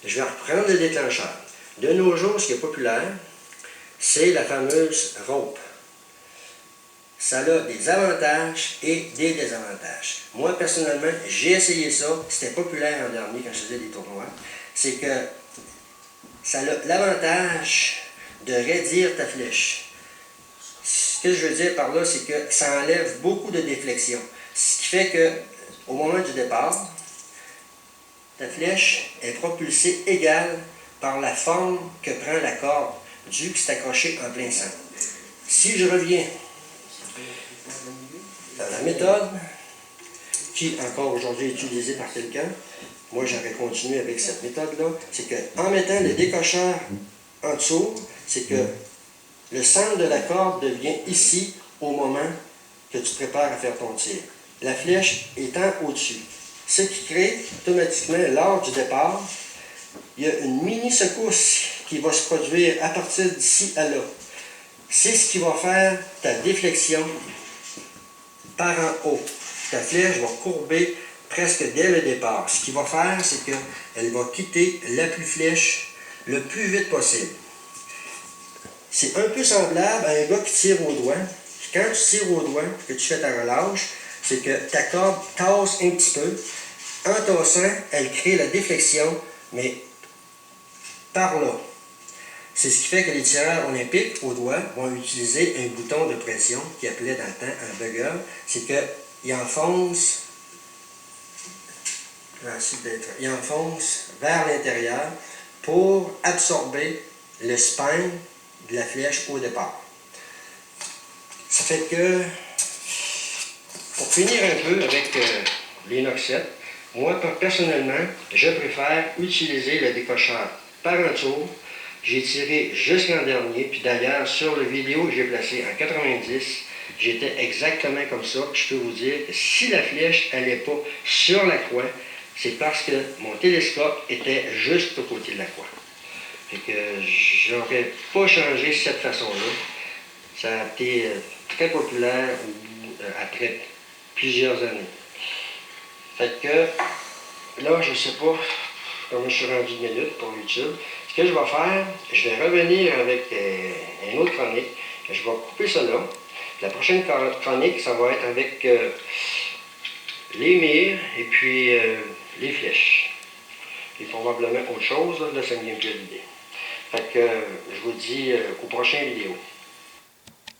je vais reprendre le déclencheur. De nos jours, ce qui est populaire, c'est la fameuse rope. Ça a des avantages et des désavantages. Moi, personnellement, j'ai essayé ça. C'était populaire en dernier quand je faisais des tournois. C'est que ça a l'avantage de raidir ta flèche. Ce que je veux dire par là, c'est que ça enlève beaucoup de déflexion. Ce qui fait que, au moment du départ, ta flèche est propulsée égale par la forme que prend la corde, dû que c'est accroché en plein centre. Si je reviens dans la méthode qui, encore aujourd'hui, est utilisée par quelqu'un, moi j'aurais continué avec cette méthode-là, c'est qu'en mettant le décocheur en dessous, c'est que le centre de la corde devient ici au moment que tu te prépares à faire ton tir. La flèche étant au-dessus. Ce qui crée automatiquement, lors du départ, il y a une mini secousse qui va se produire à partir d'ici à là. C'est ce qui va faire ta déflexion par en haut. Ta flèche va courber presque dès le départ. Ce qu'il va faire, c'est qu'elle va quitter l'appui flèche le plus vite possible. C'est un peu semblable à un gars qui tire au doigt. Quand tu tires au doigt, que tu fais ta relâche, c'est que ta corde tasse un petit peu. En tassant, elle crée la déflexion, mais par là. C'est ce qui fait que les tireurs olympiques au doigt vont utiliser un bouton de pression qui appelait dans le temps un bugger. C'est qu'ils enfoncent vers l'intérieur pour absorber le spine de la flèche au départ. Ça fait que, pour finir un peu avec les Noxette, moi personnellement, je préfère utiliser le décocheur par en dessous. J'ai tiré jusqu'en dernier, puis d'ailleurs, sur la vidéo que j'ai placée en 90, j'étais exactement comme ça. Je peux vous dire que si la flèche n'allait pas sur la croix, c'est parce que mon télescope était juste au côté de la croix. Fait que j'aurais pas changé cette façon-là. Ça a été très populaire après plusieurs années. Fait que là, je sais pas comment je suis rendu de minutes pour YouTube. Ce que je vais faire, je vais revenir avec une autre chronique. Je vais couper ça là. La prochaine chronique, ça va être avec les mires et puis les flèches. Et probablement autre chose, là ça me vient plus à l'idée. Fait que je vous dis aux prochaines vidéos.